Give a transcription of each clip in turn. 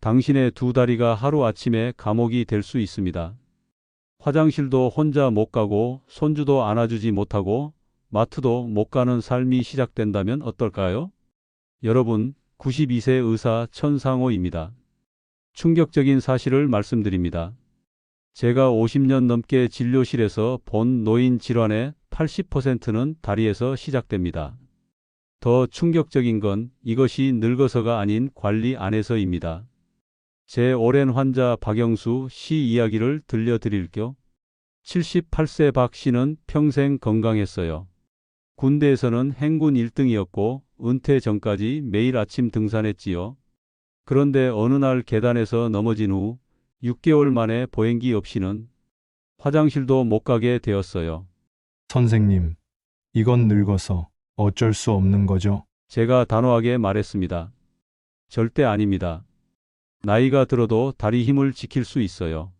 당신의 두 다리가 하루아침에 감옥이 될 수 있습니다. 화장실도 혼자 못 가고 손주도 안아주지 못하고 마트도 못 가는 삶이 시작된다면 어떨까요? 여러분, 92세 의사 천상호입니다. 충격적인 사실을 말씀드립니다. 제가 50년 넘게 진료실에서 본 노인 질환의 80%는 다리에서 시작됩니다. 더 충격적인 건 이것이 늙어서가 아닌 관리 안에서입니다. 제 오랜 환자 박영수 씨 이야기를 들려드릴게요. 78세 박 씨는 평생 건강했어요. 군대에서는 행군 1등이었고 은퇴 전까지 매일 아침 등산했지요. 그런데 어느 날 계단에서 넘어진 후 6개월 만에 보행기 없이는 화장실도 못 가게 되었어요. 선생님, 이건 늙어서 어쩔 수 없는 거죠? 제가 단호하게 말했습니다. 절대 아닙니다. 나이가 들어도 다리 힘을 지킬 수 있어요.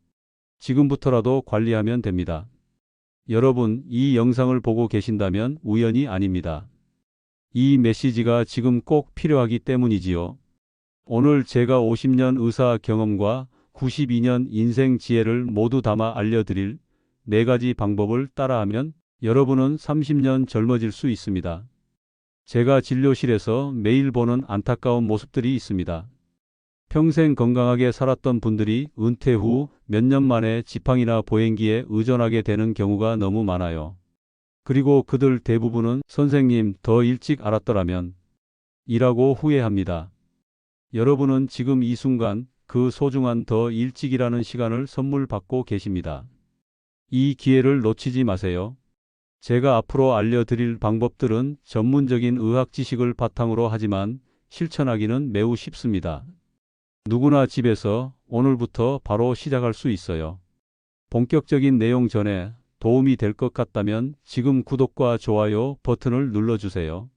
지금부터라도 관리하면 됩니다. 여러분, 이 영상을 보고 계신다면 우연이 아닙니다. 이 메시지가 지금 꼭 필요하기 때문이지요. 오늘 제가 50년 의사 경험과 92년 인생 지혜를 모두 담아 알려드릴 4가지 방법을 따라하면 여러분은 30년 젊어질 수 있습니다. 제가 진료실에서 매일 보는 안타까운 모습들이 있습니다. 평생 건강하게 살았던 분들이 은퇴 후 몇 년 만에 지팡이나 보행기에 의존하게 되는 경우가 너무 많아요. 그리고 그들 대부분은 선생님 더 일찍 알았더라면 이라고 후회합니다. 여러분은 지금 이 순간 그 소중한 더 일찍이라는 시간을 선물 받고 계십니다. 이 기회를 놓치지 마세요. 제가 앞으로 알려드릴 방법들은 전문적인 의학 지식을 바탕으로 하지만 실천하기는 매우 쉽습니다. 누구나 집에서 오늘부터 바로 시작할 수 있어요. 본격적인 내용 전에 도움이 될 것 같다면 지금 구독과 좋아요 버튼을 눌러주세요.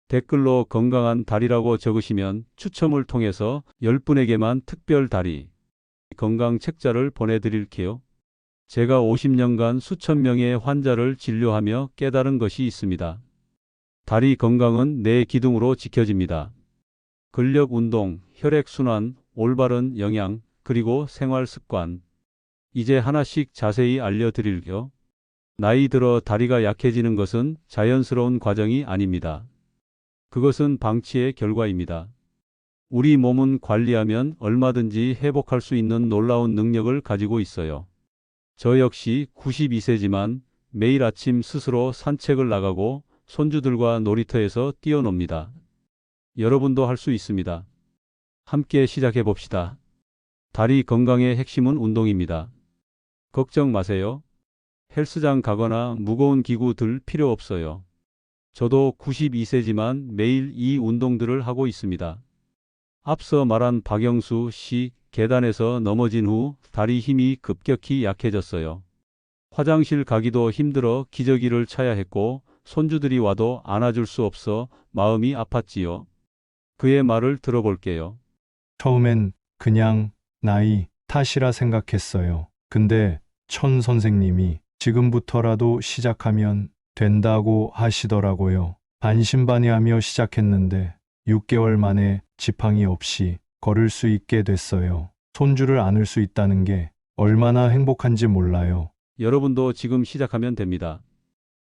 댓글로 건강한 다리라고 적으시면 추첨을 통해서 10분에게만 특별 다리 건강 책자를 보내드릴게요. 제가 50년간 수천 명의 환자를 진료하며 깨달은 것이 있습니다. 다리 건강은 뇌 기둥으로 지켜집니다. 근력 운동, 혈액순환, 올바른 영양, 그리고 생활 습관. 이제 하나씩 자세히 알려드릴게요. 나이 들어 다리가 약해지는 것은 자연스러운 과정이 아닙니다. 그것은 방치의 결과입니다. 우리 몸은 관리하면 얼마든지 회복할 수 있는 놀라운 능력을 가지고 있어요. 저 역시 92세지만 매일 아침 스스로 산책을 나가고 손주들과 놀이터에서 뛰어놉니다. 여러분도 할 수 있습니다. 함께 시작해 봅시다. 다리 건강의 핵심은 운동입니다. 걱정 마세요. 헬스장 가거나 무거운 기구 들 필요 없어요. 저도 92세지만 매일 이 운동들을 하고 있습니다. 앞서 말한 박영수 씨, 계단에서 넘어진 후 다리 힘이 급격히 약해졌어요. 화장실 가기도 힘들어 기저귀를 차야 했고 손주들이 와도 안아줄 수 없어 마음이 아팠지요. 그의 말을 들어볼게요. 처음엔 그냥 나이 탓이라 생각했어요. 근데 천 선생님이 지금부터라도 시작하면 된다고 하시더라고요. 반신반의하며 시작했는데 6개월 만에 지팡이 없이 걸을 수 있게 됐어요. 손주를 안을 수 있다는 게 얼마나 행복한지 몰라요. 여러분도 지금 시작하면 됩니다.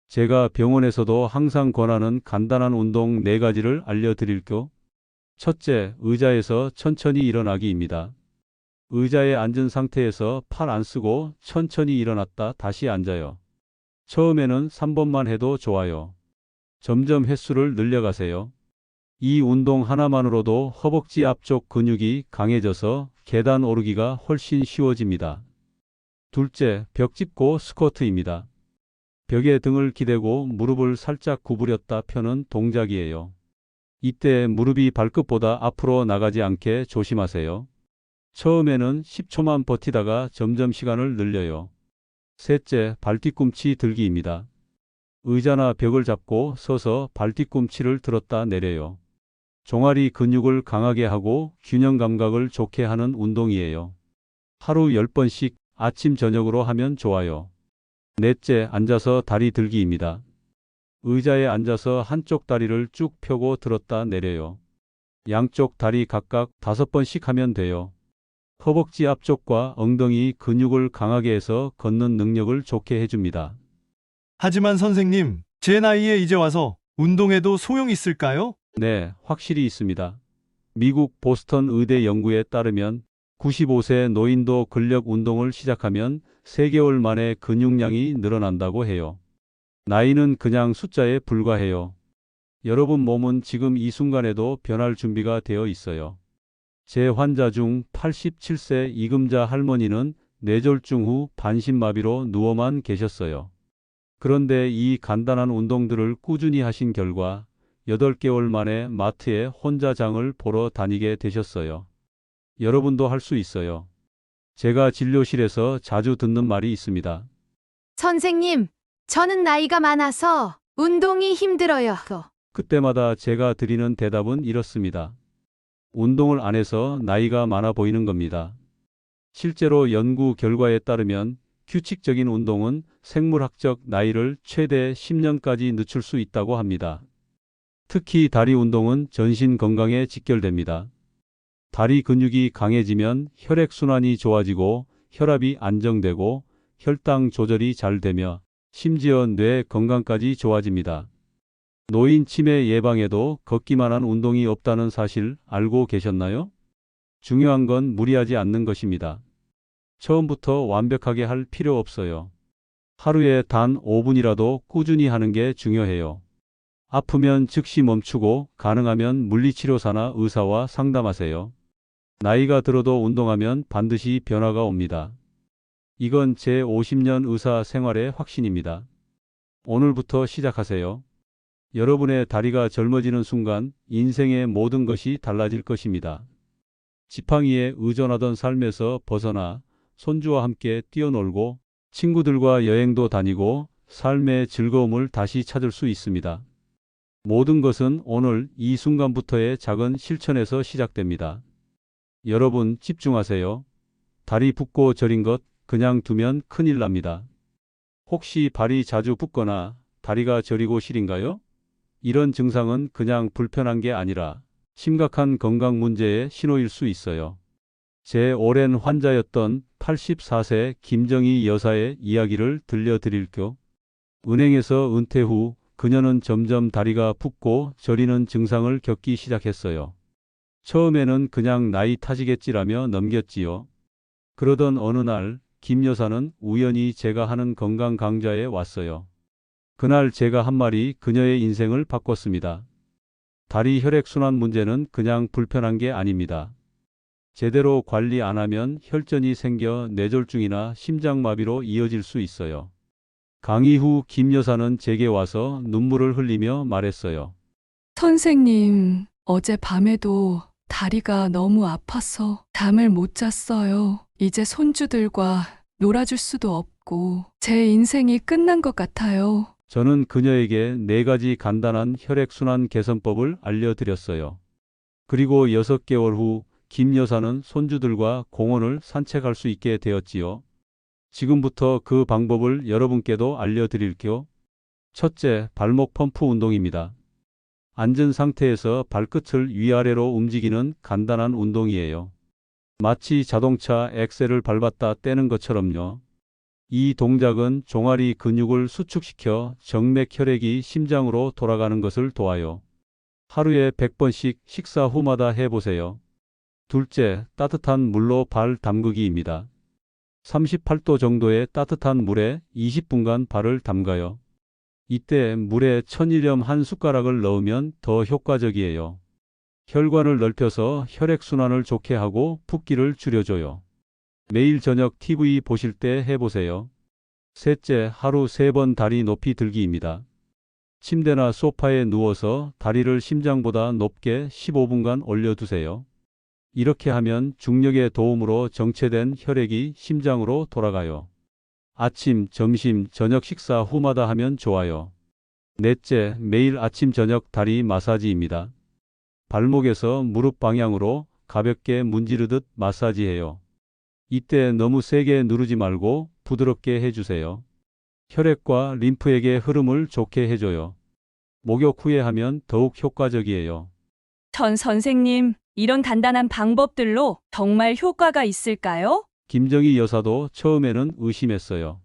제가 병원에서도 항상 권하는 간단한 운동 4가지를 알려드릴게요. 첫째, 의자에서 천천히 일어나기입니다. 의자에 앉은 상태에서 팔 안 쓰고 천천히 일어났다 다시 앉아요. 처음에는 3번만 해도 좋아요. 점점 횟수를 늘려가세요. 이 운동 하나만으로도 허벅지 앞쪽 근육이 강해져서 계단 오르기가 훨씬 쉬워집니다. 둘째, 벽 짚고 스쿼트입니다. 벽에 등을 기대고 무릎을 살짝 구부렸다 펴는 동작이에요. 이때 무릎이 발끝보다 앞으로 나가지 않게 조심하세요. 처음에는 10초만 버티다가 점점 시간을 늘려요. 셋째, 발뒤꿈치 들기입니다. 의자나 벽을 잡고 서서 발뒤꿈치를 들었다 내려요. 종아리 근육을 강하게 하고 균형 감각을 좋게 하는 운동이에요. 하루 10번씩 아침 저녁으로 하면 좋아요. 넷째, 앉아서 다리 들기입니다. 의자에 앉아서 한쪽 다리를 쭉 펴고 들었다 내려요. 양쪽 다리 각각 5번씩 하면 돼요. 허벅지 앞쪽과 엉덩이 근육을 강하게 해서 걷는 능력을 좋게 해줍니다. 하지만 선생님, 제 나이에 이제 와서 운동해도 소용 있을까요? 네, 확실히 있습니다. 미국 보스턴 의대 연구에 따르면 95세 노인도 근력 운동을 시작하면 3개월 만에 근육량이 늘어난다고 해요. 나이는 그냥 숫자에 불과해요. 여러분 몸은 지금 이 순간에도 변할 준비가 되어 있어요. 제 환자 중 87세 이금자 할머니는 뇌졸중 후 반신마비로 누워만 계셨어요. 그런데 이 간단한 운동들을 꾸준히 하신 결과 8개월 만에 마트에 혼자 장을 보러 다니게 되셨어요. 여러분도 할 수 있어요. 제가 진료실에서 자주 듣는 말이 있습니다. 선생님, 저는 나이가 많아서 운동이 힘들어요. 그때마다 제가 드리는 대답은 이렇습니다. 운동을 안 해서 나이가 많아 보이는 겁니다. 실제로 연구 결과에 따르면 규칙적인 운동은 생물학적 나이를 최대 10년까지 늦출 수 있다고 합니다. 특히 다리 운동은 전신 건강에 직결됩니다. 다리 근육이 강해지면 혈액순환이 좋아지고 혈압이 안정되고 혈당 조절이 잘 되며 심지어 뇌 건강까지 좋아집니다. 노인 치매 예방에도 걷기만 한 운동이 없다는 사실 알고 계셨나요? 중요한 건 무리하지 않는 것입니다. 처음부터 완벽하게 할 필요 없어요. 하루에 단 5분이라도 꾸준히 하는 게 중요해요. 아프면 즉시 멈추고 가능하면 물리치료사나 의사와 상담하세요. 나이가 들어도 운동하면 반드시 변화가 옵니다. 이건 제 50년 의사 생활의 확신입니다. 오늘부터 시작하세요. 여러분의 다리가 젊어지는 순간 인생의 모든 것이 달라질 것입니다. 지팡이에 의존하던 삶에서 벗어나 손주와 함께 뛰어놀고 친구들과 여행도 다니고 삶의 즐거움을 다시 찾을 수 있습니다. 모든 것은 오늘 이 순간부터의 작은 실천에서 시작됩니다. 여러분 집중하세요. 다리 붓고 저린 것 그냥 두면 큰일 납니다. 혹시 발이 자주 붓거나 다리가 저리고 시린가요? 이런 증상은 그냥 불편한 게 아니라 심각한 건강 문제의 신호일 수 있어요. 제 오랜 환자였던 84세 김정희 여사의 이야기를 들려드릴게요. 은행에서 은퇴 후 그녀는 점점 다리가 붓고 저리는 증상을 겪기 시작했어요. 처음에는 그냥 나이 탓이겠지라며 넘겼지요. 그러던 어느 날 김 여사는 우연히 제가 하는 건강 강좌에 왔어요. 그날 제가 한 말이 그녀의 인생을 바꿨습니다. 다리 혈액순환 문제는 그냥 불편한 게 아닙니다. 제대로 관리 안 하면 혈전이 생겨 뇌졸중이나 심장마비로 이어질 수 있어요. 강의 후 김 여사는 제게 와서 눈물을 흘리며 말했어요. 선생님, 어젯밤에도 다리가 너무 아파서 잠을 못 잤어요. 이제 손주들과 놀아줄 수도 없고 제 인생이 끝난 것 같아요. 저는 그녀에게 4가지 간단한 혈액순환 개선법을 알려드렸어요. 그리고 6개월 후 김 여사는 손주들과 공원을 산책할 수 있게 되었지요. 지금부터 그 방법을 여러분께도 알려드릴게요. 첫째, 발목 펌프 운동입니다. 앉은 상태에서 발끝을 위아래로 움직이는 간단한 운동이에요. 마치 자동차 엑셀을 밟았다 떼는 것처럼요. 이 동작은 종아리 근육을 수축시켜 정맥 혈액이 심장으로 돌아가는 것을 도와요. 하루에 100번씩 식사 후마다 해보세요. 둘째, 따뜻한 물로 발 담그기입니다. 38도 정도의 따뜻한 물에 20분간 발을 담가요. 이때 물에 천일염 한 숟가락을 넣으면 더 효과적이에요. 혈관을 넓혀서 혈액순환을 좋게 하고 붓기를 줄여줘요. 매일 저녁 TV 보실 때 해보세요. 셋째, 하루 3번 다리 높이 들기입니다. 침대나 소파에 누워서 다리를 심장보다 높게 15분간 올려두세요. 이렇게 하면 중력의 도움으로 정체된 혈액이 심장으로 돌아가요. 아침, 점심, 저녁 식사 후마다 하면 좋아요. 넷째, 매일 아침 저녁 다리 마사지입니다. 발목에서 무릎 방향으로 가볍게 문지르듯 마사지해요. 이때 너무 세게 누르지 말고 부드럽게 해주세요. 혈액과 림프액의 흐름을 좋게 해줘요. 목욕 후에 하면 더욱 효과적이에요. 천 선생님, 이런 간단한 방법들로 정말 효과가 있을까요? 김정희 여사도 처음에는 의심했어요.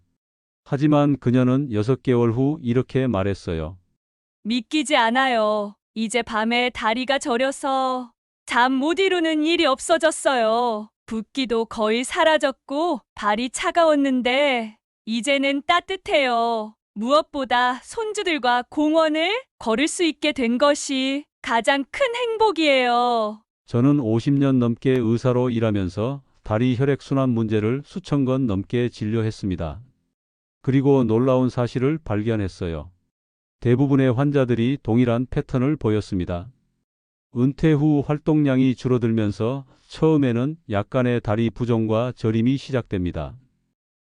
하지만 그녀는 6개월 후 이렇게 말했어요. 믿기지 않아요. 이제 밤에 다리가 저려서 잠 못 이루는 일이 없어졌어요. 붓기도 거의 사라졌고 발이 차가웠는데 이제는 따뜻해요. 무엇보다 손주들과 공원을 걸을 수 있게 된 것이 가장 큰 행복이에요. 저는 50년 넘게 의사로 일하면서 다리 혈액순환 문제를 수천 건 넘게 진료했습니다. 그리고 놀라운 사실을 발견했어요. 대부분의 환자들이 동일한 패턴을 보였습니다. 은퇴 후 활동량이 줄어들면서 처음에는 약간의 다리 부종과 저림이 시작됩니다.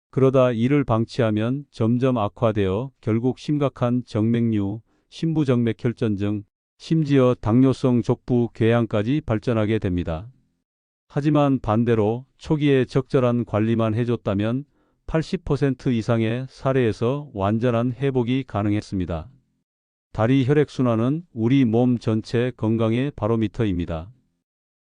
그러다 이를 방치하면 점점 악화되어 결국 심각한 정맥류, 심부정맥혈전증, 심지어 당뇨성 족부 궤양까지 발전하게 됩니다. 하지만 반대로 초기에 적절한 관리만 해줬다면 80% 이상의 사례에서 완전한 회복이 가능했습니다. 다리 혈액순환은 우리 몸 전체 건강의 바로미터입니다.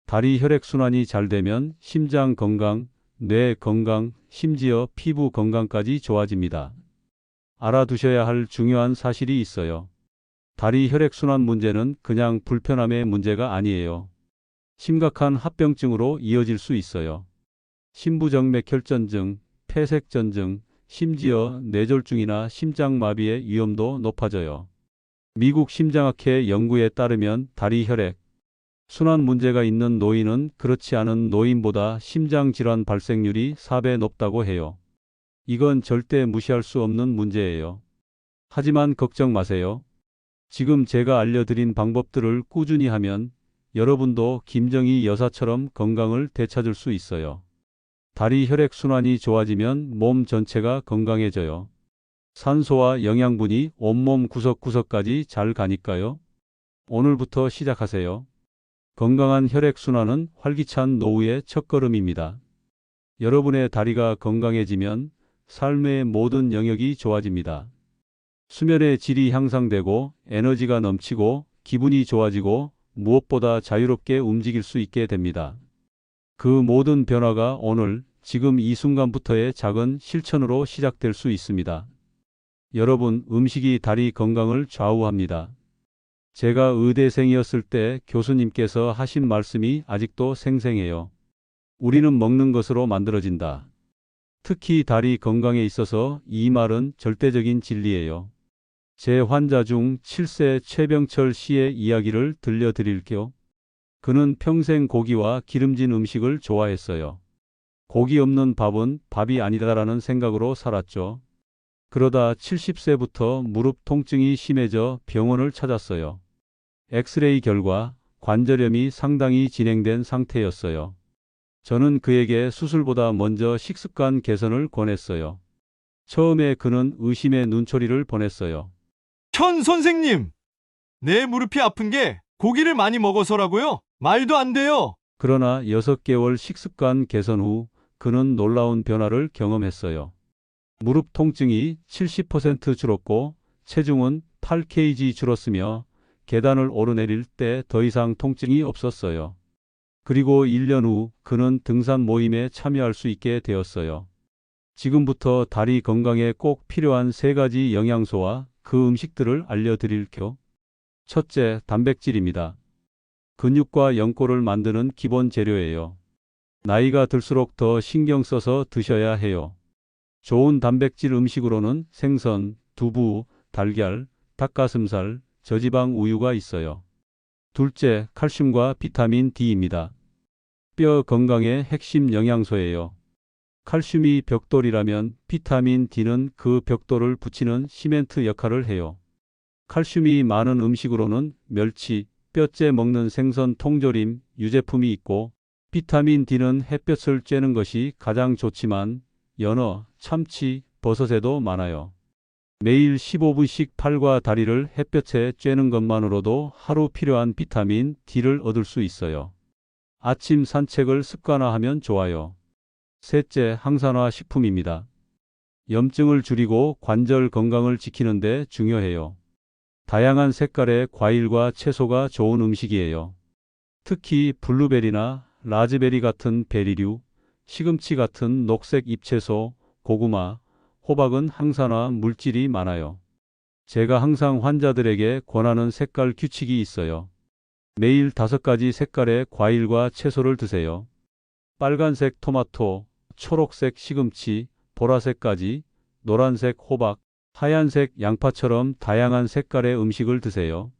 다리 혈액순환이 잘 되면 심장 건강, 뇌 건강, 심지어 피부 건강까지 좋아집니다. 알아두셔야 할 중요한 사실이 있어요. 다리 혈액순환 문제는 그냥 불편함의 문제가 아니에요. 심각한 합병증으로 이어질 수 있어요. 심부정맥혈전증, 폐색전증, 심지어 뇌졸중이나 심장마비의 위험도 높아져요. 미국 심장학회 연구에 따르면 다리 혈액 순환 문제가 있는 노인은 그렇지 않은 노인보다 심장질환 발생률이 4배 높다고 해요. 이건 절대 무시할 수 없는 문제예요. 하지만 걱정 마세요. 지금 제가 알려드린 방법들을 꾸준히 하면 여러분도 김정희 여사처럼 건강을 되찾을 수 있어요. 다리 혈액순환이 좋아지면 몸 전체가 건강해져요. 산소와 영양분이 온몸 구석구석까지 잘 가니까요. 오늘부터 시작하세요. 건강한 혈액순환은 활기찬 노후의 첫걸음입니다. 여러분의 다리가 건강해지면 삶의 모든 영역이 좋아집니다. 수면의 질이 향상되고 에너지가 넘치고 기분이 좋아지고 무엇보다 자유롭게 움직일 수 있게 됩니다. 그 모든 변화가 오늘, 지금 이 순간부터의 작은 실천으로 시작될 수 있습니다. 여러분, 음식이 다리 건강을 좌우합니다. 제가 의대생이었을 때 교수님께서 하신 말씀이 아직도 생생해요. 우리는 먹는 것으로 만들어진다. 특히 다리 건강에 있어서 이 말은 절대적인 진리예요. 제 환자 중 7세 최병철 씨의 이야기를 들려드릴게요. 그는 평생 고기와 기름진 음식을 좋아했어요. 고기 없는 밥은 밥이 아니다라는 생각으로 살았죠. 그러다 70세부터 무릎 통증이 심해져 병원을 찾았어요. 엑스레이 결과 관절염이 상당히 진행된 상태였어요. 저는 그에게 수술보다 먼저 식습관 개선을 권했어요. 처음에 그는 의심의 눈초리를 보냈어요. 천 선생님! 내 무릎이 아픈 게 고기를 많이 먹어서라고요? 말도 안 돼요! 그러나 6개월 식습관 개선 후 그는 놀라운 변화를 경험했어요. 무릎 통증이 70% 줄었고 체중은 8kg 줄었으며 계단을 오르내릴 때 더 이상 통증이 없었어요. 그리고 1년 후 그는 등산 모임에 참여할 수 있게 되었어요. 지금부터 다리 건강에 꼭 필요한 3가지 영양소와 그 음식들을 알려드릴게요. 첫째, 단백질입니다. 근육과 연골을 만드는 기본 재료예요. 나이가 들수록 더 신경 써서 드셔야 해요. 좋은 단백질 음식으로는 생선, 두부, 달걀, 닭가슴살, 저지방 우유가 있어요. 둘째, 칼슘과 비타민 D입니다. 뼈 건강의 핵심 영양소예요. 칼슘이 벽돌이라면 비타민 D는 그 벽돌을 붙이는 시멘트 역할을 해요. 칼슘이 많은 음식으로는 멸치, 뼈째 먹는 생선 통조림, 유제품이 있고 비타민 D는 햇볕을 쬐는 것이 가장 좋지만 연어, 참치, 버섯에도 많아요. 매일 15분씩 팔과 다리를 햇볕에 쬐는 것만으로도 하루 필요한 비타민 D를 얻을 수 있어요. 아침 산책을 습관화하면 좋아요. 셋째, 항산화 식품입니다. 염증을 줄이고 관절 건강을 지키는 데 중요해요. 다양한 색깔의 과일과 채소가 좋은 음식이에요. 특히 블루베리나 라즈베리 같은 베리류, 시금치 같은 녹색 잎채소, 고구마, 호박은 항산화 물질이 많아요. 제가 항상 환자들에게 권하는 색깔 규칙이 있어요. 매일 5가지 색깔의 과일과 채소를 드세요. 빨간색 토마토, 초록색 시금치, 보라색 가지, 노란색 호박, 하얀색 양파처럼 다양한 색깔의 음식을 드세요.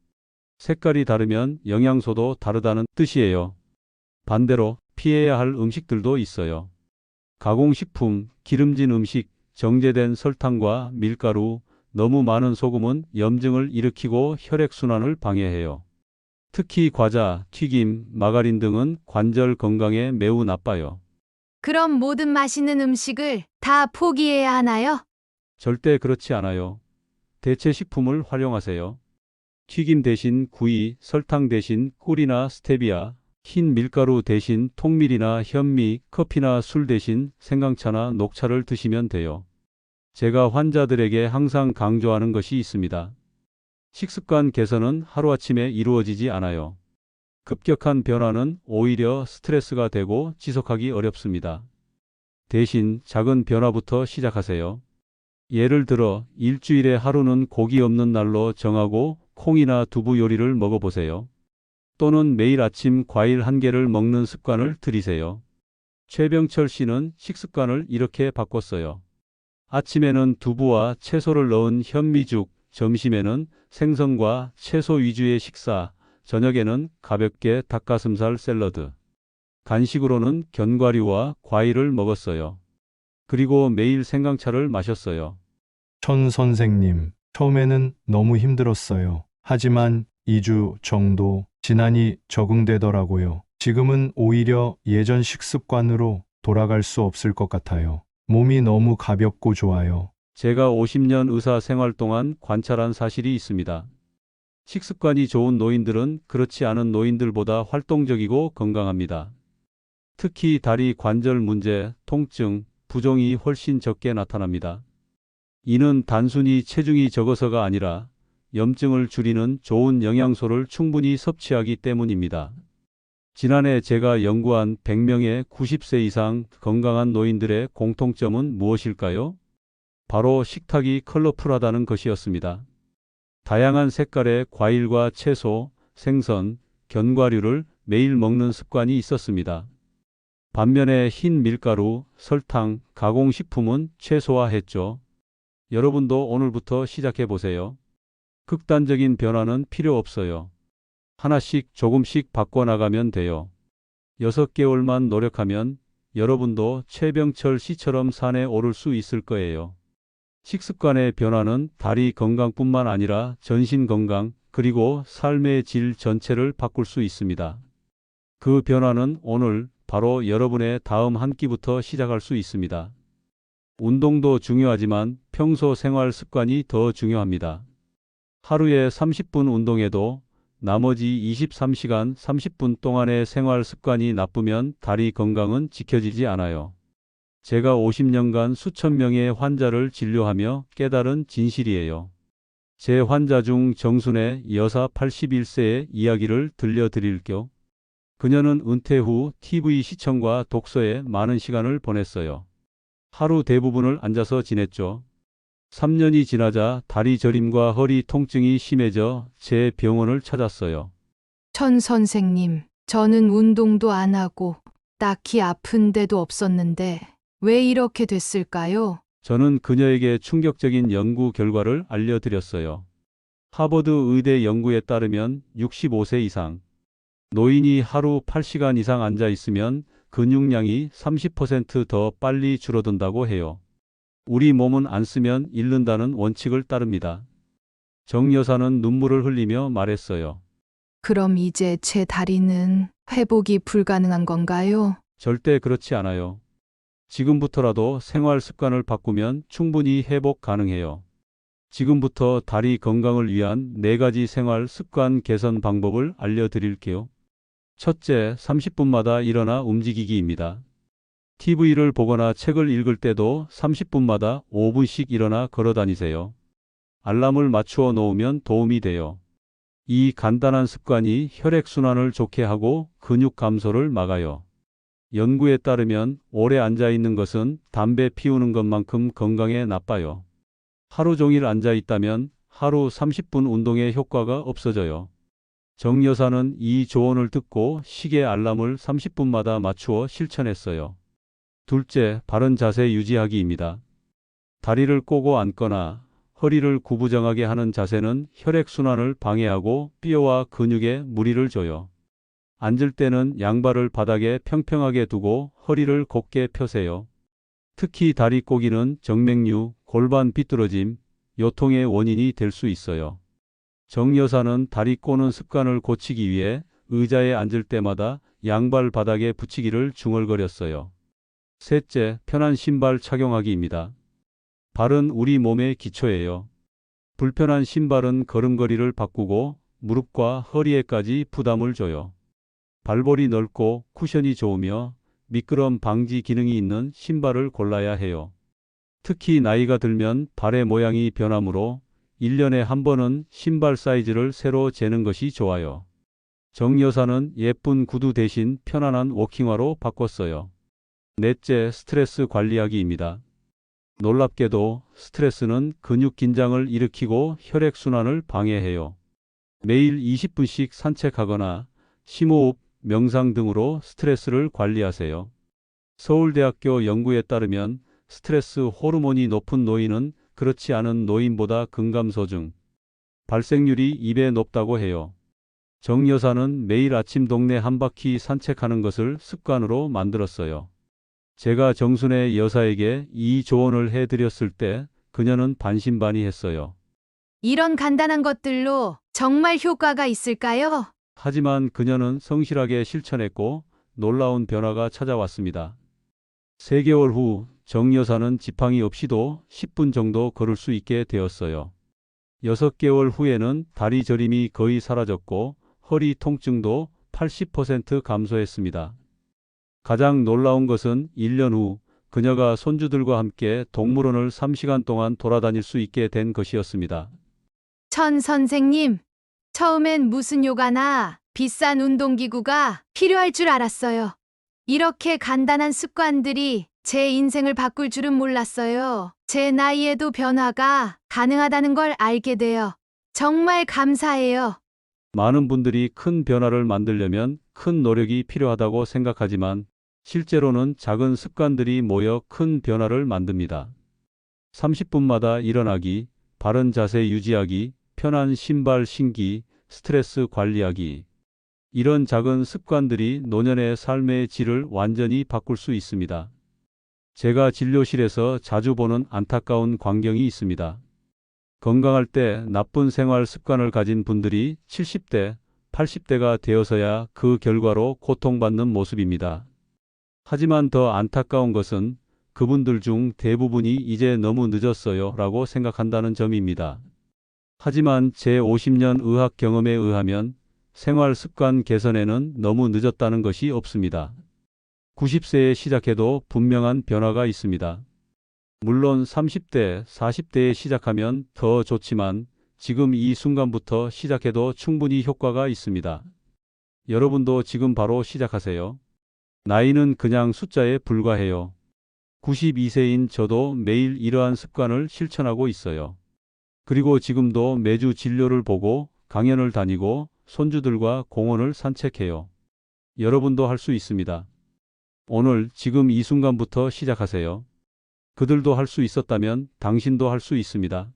색깔이 다르면 영양소도 다르다는 뜻이에요. 반대로 피해야 할 음식들도 있어요. 가공식품, 기름진 음식, 정제된 설탕과 밀가루, 너무 많은 소금은 염증을 일으키고 혈액순환을 방해해요. 특히 과자, 튀김, 마가린 등은 관절 건강에 매우 나빠요. 그럼 모든 맛있는 음식을 다 포기해야 하나요? 절대 그렇지 않아요. 대체 식품을 활용하세요. 튀김 대신 구이, 설탕 대신 꿀이나 스테비아, 흰 밀가루 대신 통밀이나 현미, 커피나 술 대신 생강차나 녹차를 드시면 돼요. 제가 환자들에게 항상 강조하는 것이 있습니다. 식습관 개선은 하루아침에 이루어지지 않아요. 급격한 변화는 오히려 스트레스가 되고 지속하기 어렵습니다. 대신 작은 변화부터 시작하세요. 예를 들어 일주일에 하루는 고기 없는 날로 정하고 콩이나 두부 요리를 먹어보세요. 또는 매일 아침 과일 1개를 먹는 습관을 들이세요. 최병철 씨는 식습관을 이렇게 바꿨어요. 아침에는 두부와 채소를 넣은 현미죽, 점심에는 생선과 채소 위주의 식사, 저녁에는 가볍게 닭가슴살 샐러드. 간식으로는 견과류와 과일을 먹었어요. 그리고 매일 생강차를 마셨어요. 천 선생님, 처음에는 너무 힘들었어요. 하지만 2주 정도 지나니 적응되더라고요. 지금은 오히려 예전 식습관으로 돌아갈 수 없을 것 같아요. 몸이 너무 가볍고 좋아요. 제가 50년 의사 생활 동안 관찰한 사실이 있습니다. 식습관이 좋은 노인들은 그렇지 않은 노인들보다 활동적이고 건강합니다. 특히 다리 관절 문제, 통증, 부종이 훨씬 적게 나타납니다. 이는 단순히 체중이 적어서가 아니라 염증을 줄이는 좋은 영양소를 충분히 섭취하기 때문입니다. 지난해 제가 연구한 100명의 90세 이상 건강한 노인들의 공통점은 무엇일까요? 바로 식탁이 컬러풀하다는 것이었습니다. 다양한 색깔의 과일과 채소, 생선, 견과류를 매일 먹는 습관이 있었습니다. 반면에 흰 밀가루, 설탕, 가공식품은 최소화했죠. 여러분도 오늘부터 시작해 보세요. 극단적인 변화는 필요 없어요. 하나씩 조금씩 바꿔나가면 돼요. 6개월만 노력하면 여러분도 최병철 씨처럼 산에 오를 수 있을 거예요. 식습관의 변화는 다리 건강뿐만 아니라 전신 건강, 그리고 삶의 질 전체를 바꿀 수 있습니다. 그 변화는 오늘 바로 여러분의 다음 한 끼부터 시작할 수 있습니다. 운동도 중요하지만 평소 생활 습관이 더 중요합니다. 하루에 30분 운동해도 나머지 23시간 30분 동안의 생활 습관이 나쁘면 다리 건강은 지켜지지 않아요. 제가 50년간 수천 명의 환자를 진료하며 깨달은 진실이에요. 제 환자 중 정순의 여사 81세의 이야기를 들려드릴게요. 그녀는 은퇴 후 TV 시청과 독서에 많은 시간을 보냈어요. 하루 대부분을 앉아서 지냈죠. 3년이 지나자 다리 저림과 허리 통증이 심해져 제 병원을 찾았어요. 천 선생님, 저는 운동도 안 하고 딱히 아픈 데도 없었는데 왜 이렇게 됐을까요? 저는 그녀에게 충격적인 연구 결과를 알려드렸어요. 하버드 의대 연구에 따르면 65세 이상 노인이 하루 8시간 이상 앉아 있으면 근육량이 30% 더 빨리 줄어든다고 해요. 우리 몸은 안 쓰면 잃는다는 원칙을 따릅니다. 정 여사는 눈물을 흘리며 말했어요. 그럼 이제 제 다리는 회복이 불가능한 건가요? 절대 그렇지 않아요. 지금부터라도 생활 습관을 바꾸면 충분히 회복 가능해요. 지금부터 다리 건강을 위한 4가지 생활 습관 개선 방법을 알려드릴게요. 첫째, 30분마다 일어나 움직이기입니다. TV를 보거나 책을 읽을 때도 30분마다 5분씩 일어나 걸어 다니세요. 알람을 맞추어 놓으면 도움이 돼요. 이 간단한 습관이 혈액순환을 좋게 하고 근육 감소를 막아요. 연구에 따르면 오래 앉아 있는 것은 담배 피우는 것만큼 건강에 나빠요. 하루 종일 앉아 있다면 하루 30분 운동의 효과가 없어져요. 정 여사는 이 조언을 듣고 시계 알람을 30분마다 맞추어 실천했어요. 둘째, 바른 자세 유지하기입니다. 다리를 꼬고 앉거나 허리를 구부정하게 하는 자세는 혈액순환을 방해하고 뼈와 근육에 무리를 줘요. 앉을 때는 양발을 바닥에 평평하게 두고 허리를 곧게 펴세요. 특히 다리 꼬기는 정맥류, 골반 비뚤어짐, 요통의 원인이 될 수 있어요. 정 여사는 다리 꼬는 습관을 고치기 위해 의자에 앉을 때마다 양발 바닥에 붙이기를 중얼거렸어요. 셋째, 편한 신발 착용하기입니다. 발은 우리 몸의 기초예요. 불편한 신발은 걸음걸이를 바꾸고 무릎과 허리에까지 부담을 줘요. 발볼이 넓고 쿠션이 좋으며 미끄럼 방지 기능이 있는 신발을 골라야 해요. 특히 나이가 들면 발의 모양이 변하므로 1년에 한 번은 신발 사이즈를 새로 재는 것이 좋아요. 정 여사는 예쁜 구두 대신 편안한 워킹화로 바꿨어요. 넷째, 스트레스 관리하기입니다. 놀랍게도 스트레스는 근육 긴장을 일으키고 혈액순환을 방해해요. 매일 20분씩 산책하거나 심호흡, 명상 등으로 스트레스를 관리하세요. 서울대학교 연구에 따르면 스트레스 호르몬이 높은 노인은 그렇지 않은 노인보다 근감소증, 발생률이 2배 높다고 해요. 정 여사는 매일 아침 동네 한 바퀴 산책하는 것을 습관으로 만들었어요. 제가 정순애 여사에게 이 조언을 해드렸을 때 그녀는 반신반의했어요. 이런 간단한 것들로 정말 효과가 있을까요? 하지만 그녀는 성실하게 실천했고 놀라운 변화가 찾아왔습니다. 3개월 후 정 여사는 지팡이 없이도 10분 정도 걸을 수 있게 되었어요. 6개월 후에는 다리 저림이 거의 사라졌고 허리 통증도 80% 감소했습니다. 가장 놀라운 것은 1년 후 그녀가 손주들과 함께 동물원을 3시간 동안 돌아다닐 수 있게 된 것이었습니다. 천 선생님, 처음엔 무슨 요가나 비싼 운동기구가 필요할 줄 알았어요. 이렇게 간단한 습관들이 제 인생을 바꿀 줄은 몰랐어요. 제 나이에도 변화가 가능하다는 걸 알게 되어 정말 감사해요. 많은 분들이 큰 변화를 만들려면 큰 노력이 필요하다고 생각하지만 실제로는 작은 습관들이 모여 큰 변화를 만듭니다. 30분마다 일어나기, 바른 자세 유지하기, 편한 신발 신기, 스트레스 관리하기. 이런 작은 습관들이 노년의 삶의 질을 완전히 바꿀 수 있습니다. 제가 진료실에서 자주 보는 안타까운 광경이 있습니다. 건강할 때 나쁜 생활 습관을 가진 분들이 70대, 80대가 되어서야 그 결과로 고통받는 모습입니다. 하지만 더 안타까운 것은 그분들 중 대부분이 이제 너무 늦었어요 라고 생각한다는 점입니다. 하지만 제 50년 의학 경험에 의하면 생활 습관 개선에는 너무 늦었다는 것이 없습니다. 90세에 시작해도 분명한 변화가 있습니다. 물론 30대, 40대에 시작하면 더 좋지만 지금 이 순간부터 시작해도 충분히 효과가 있습니다. 여러분도 지금 바로 시작하세요. 나이는 그냥 숫자에 불과해요. 92세인 저도 매일 이러한 습관을 실천하고 있어요. 그리고 지금도 매주 진료를 보고 강연을 다니고 손주들과 공원을 산책해요. 여러분도 할 수 있습니다. 오늘 지금 이 순간부터 시작하세요. 그들도 할 수 있었다면 당신도 할 수 있습니다.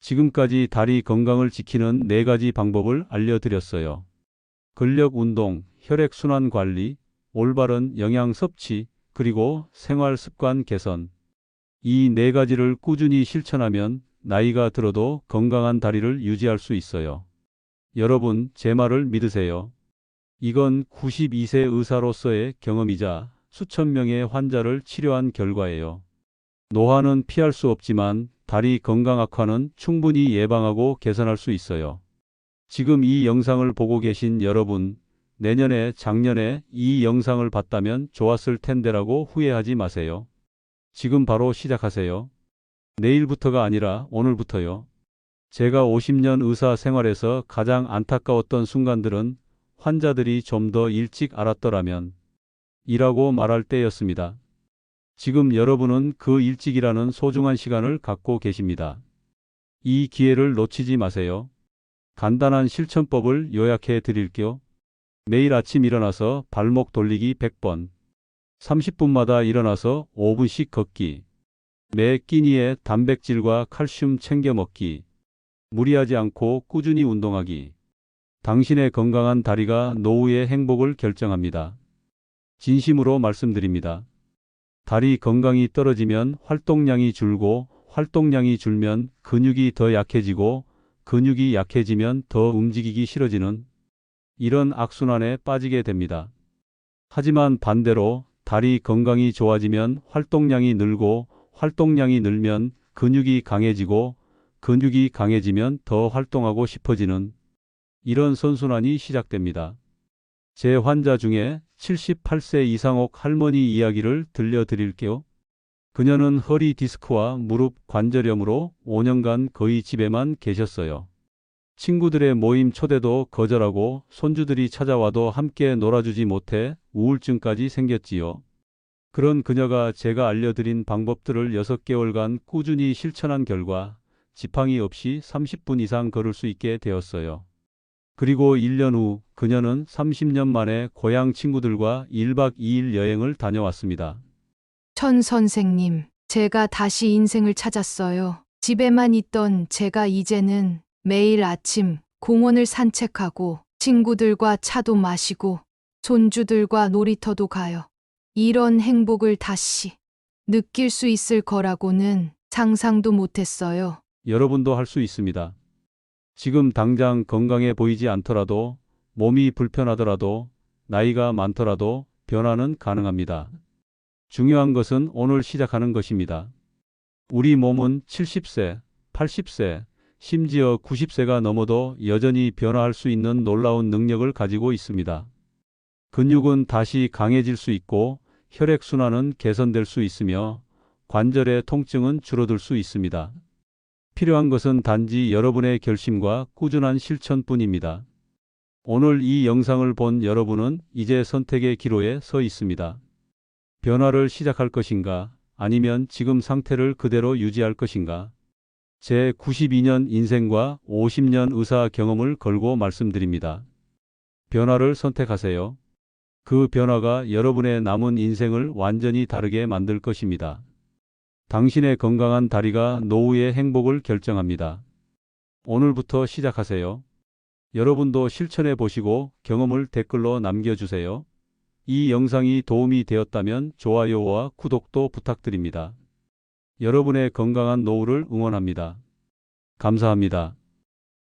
지금까지 다리 건강을 지키는 4가지 방법을 알려드렸어요. 근력 운동, 혈액순환 관리, 올바른 영양 섭취, 그리고 생활 습관 개선. 이 4가지를 꾸준히 실천하면 나이가 들어도 건강한 다리를 유지할 수 있어요. 여러분, 제 말을 믿으세요. 이건 92세 의사로서의 경험이자 수천 명의 환자를 치료한 결과예요. 노화는 피할 수 없지만 다리 건강 악화는 충분히 예방하고 개선할 수 있어요. 지금 이 영상을 보고 계신 여러분, 내년에 작년에 이 영상을 봤다면 좋았을 텐데라고 후회하지 마세요. 지금 바로 시작하세요. 내일부터가 아니라 오늘부터요. 제가 50년 의사 생활에서 가장 안타까웠던 순간들은 환자들이 좀 더 일찍 알았더라면 이라고 말할 때였습니다. 지금 여러분은 그 일찍이라는 소중한 시간을 갖고 계십니다. 이 기회를 놓치지 마세요. 간단한 실천법을 요약해 드릴게요. 매일 아침 일어나서 발목 돌리기 100번, 30분마다 일어나서 5분씩 걷기, 매 끼니에 단백질과 칼슘 챙겨 먹기, 무리하지 않고 꾸준히 운동하기. 당신의 건강한 다리가 노후의 행복을 결정합니다. 진심으로 말씀드립니다. 다리 건강이 떨어지면 활동량이 줄고, 활동량이 줄면 근육이 더 약해지고, 근육이 약해지면 더 움직이기 싫어지는 이런 악순환에 빠지게 됩니다. 하지만 반대로 다리 건강이 좋아지면 활동량이 늘고, 활동량이 늘면 근육이 강해지고, 근육이 강해지면 더 활동하고 싶어지는 이런 선순환이 시작됩니다. 제 환자 중에 78세 이상옥 할머니 이야기를 들려드릴게요. 그녀는 허리 디스크와 무릎 관절염으로 5년간 거의 집에만 계셨어요. 친구들의 모임 초대도 거절하고 손주들이 찾아와도 함께 놀아주지 못해 우울증까지 생겼지요. 그런 그녀가 제가 알려드린 방법들을 6개월간 꾸준히 실천한 결과 지팡이 없이 30분 이상 걸을 수 있게 되었어요. 그리고 1년 후 그녀는 30년 만에 고향 친구들과 1박 2일 여행을 다녀왔습니다. 천 선생님, 제가 다시 인생을 찾았어요. 집에만 있던 제가 이제는 매일 아침 공원을 산책하고 친구들과 차도 마시고 손주들과 놀이터도 가요. 이런 행복을 다시 느낄 수 있을 거라고는 상상도 못했어요. 여러분도 할 수 있습니다. 지금 당장 건강해 보이지 않더라도, 몸이 불편하더라도, 나이가 많더라도 변화는 가능합니다. 중요한 것은 오늘 시작하는 것입니다. 우리 몸은 70세, 80세, 심지어 90세가 넘어도 여전히 변화할 수 있는 놀라운 능력을 가지고 있습니다. 근육은 다시 강해질 수 있고, 혈액순환은 개선될 수 있으며, 관절의 통증은 줄어들 수 있습니다. 필요한 것은 단지 여러분의 결심과 꾸준한 실천뿐입니다. 오늘 이 영상을 본 여러분은 이제 선택의 기로에 서 있습니다. 변화를 시작할 것인가, 아니면 지금 상태를 그대로 유지할 것인가? 제 92년 인생과 50년 의사 경험을 걸고 말씀드립니다. 변화를 선택하세요. 그 변화가 여러분의 남은 인생을 완전히 다르게 만들 것입니다. 당신의 건강한 다리가 노후의 행복을 결정합니다. 오늘부터 시작하세요. 여러분도 실천해 보시고 경험을 댓글로 남겨주세요. 이 영상이 도움이 되었다면 좋아요와 구독도 부탁드립니다. 여러분의 건강한 노후를 응원합니다. 감사합니다.